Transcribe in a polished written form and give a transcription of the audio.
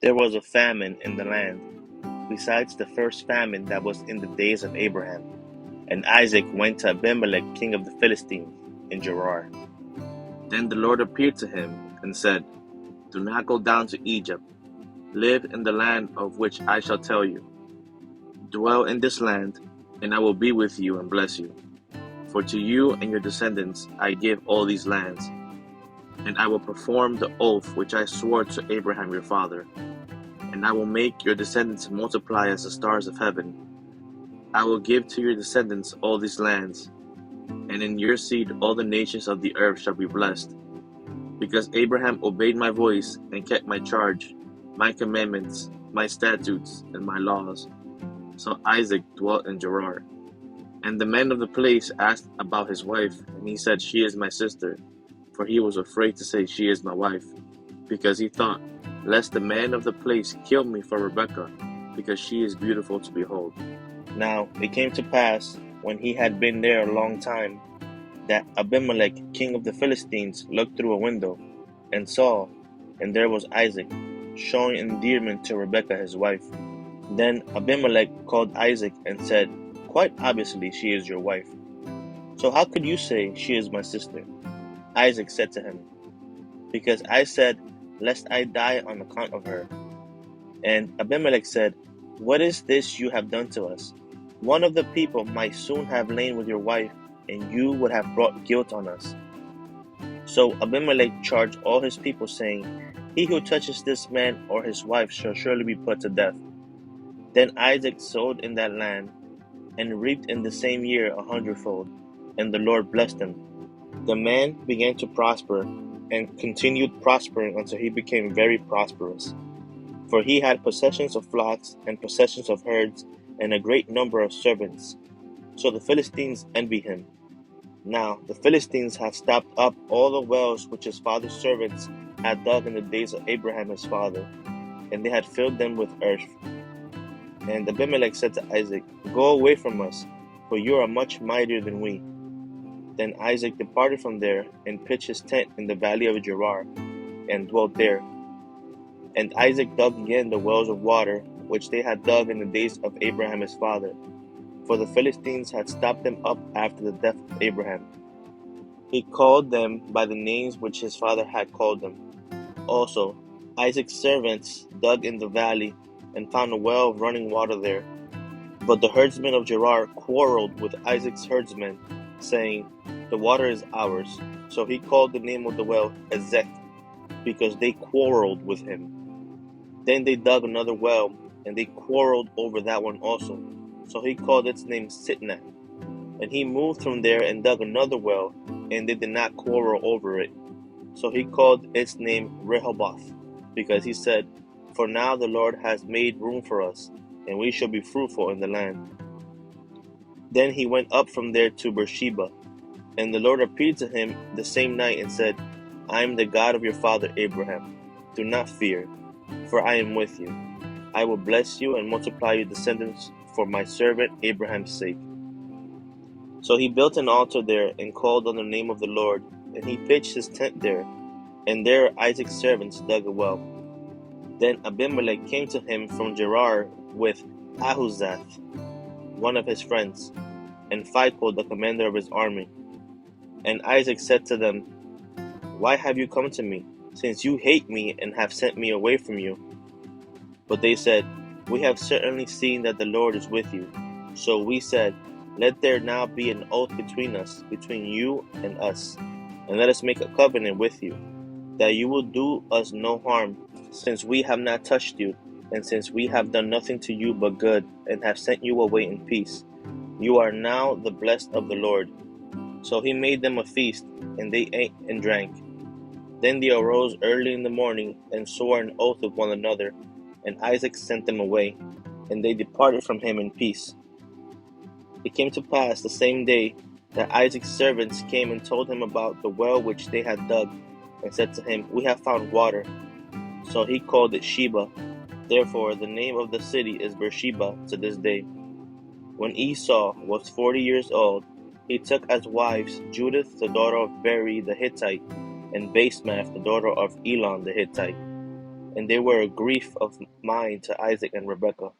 There was a famine in the land, besides the first famine that was in the days of Abraham. And Isaac went to Abimelech king of the Philistines in Gerar. Then the Lord appeared to him and said, Do not go down to Egypt. Live in the land of which I shall tell you. Dwell in this land, and I will be with you and bless you. For to you and your descendants I give all these lands, and I will perform the oath which I swore to Abraham your father. And I will make your descendants multiply as the stars of heaven. I will give to your descendants all these lands, and in your seed all the nations of the earth shall be blessed. Because Abraham obeyed my voice and kept my charge, my commandments, my statutes, and my laws. So Isaac dwelt in Gerar. And the men of the place asked about his wife, and he said, She is my sister. For he was afraid to say, She is my wife, because he thought, Lest the man of the place kill me for Rebekah, because she is beautiful to behold. Now it came to pass, when he had been there a long time, that Abimelech king of the Philistines looked through a window, and saw, and there was Isaac, showing endearment to Rebekah his wife. Then Abimelech called Isaac and said, Quite obviously she is your wife. So how could you say, She is my sister? Isaac said to him, Because I said, Lest I die on account of her. And Abimelech said, What is this you have done to us? One of the people might soon have lain with your wife, and you would have brought guilt on us. So Abimelech charged all his people, saying, He who touches this man or his wife shall surely be put to death. Then Isaac sowed in that land, and reaped in the same year 100-fold, and the Lord blessed him. The man began to prosper, and continued prospering until he became very prosperous. For he had possessions of flocks, and possessions of herds, and a great number of servants. So the Philistines envied him. Now the Philistines had stopped up all the wells which his father's servants had dug in the days of Abraham his father, and they had filled them with earth. And Abimelech said to Isaac, Go away from us, for you are much mightier than we. Then Isaac departed from there, and pitched his tent in the valley of Gerar, and dwelt there. And Isaac dug again the wells of water, which they had dug in the days of Abraham his father, for the Philistines had stopped them up after the death of Abraham. He called them by the names which his father had called them. Also, Isaac's servants dug in the valley, and found a well of running water there. But the herdsmen of Gerar quarreled with Isaac's herdsmen, saying, The water is ours. So he called the name of the well Ezek, because they quarreled with him. Then they dug another well, and they quarreled over that one also. So he called its name Sitnah. And he moved from there and dug another well, and they did not quarrel over it. So he called its name Rehoboth, because he said, For now the Lord has made room for us, and we shall be fruitful in the land. Then he went up from there to Beersheba, and the Lord appeared to him the same night and said, I am the God of your father Abraham. Do not fear, for I am with you. I will bless you and multiply your descendants for my servant Abraham's sake. So he built an altar there and called on the name of the Lord, and he pitched his tent there, and there Isaac's servants dug a well. Then Abimelech came to him from Gerar with Ahuzath, one of his friends, and Phicol, the commander of his army. And Isaac said to them, Why have you come to me, since you hate me and have sent me away from you? But they said, We have certainly seen that the Lord is with you. So we said, Let there now be an oath between us, between you and us, and let us make a covenant with you, that you will do us no harm, since we have not touched you, and since we have done nothing to you but good, and have sent you away in peace. You are now the blessed of the Lord. So he made them a feast, and they ate and drank. Then they arose early in the morning, and swore an oath with one another, and Isaac sent them away, and they departed from him in peace. It came to pass the same day that Isaac's servants came and told him about the well which they had dug, and said to him, We have found water. So he called it Sheba. Therefore the name of the city is Beersheba to this day. When Esau was 40 years old, he took as wives Judith the daughter of Beri the Hittite, and Basemath the daughter of Elon the Hittite. and they were a grief of mind to Isaac and Rebekah.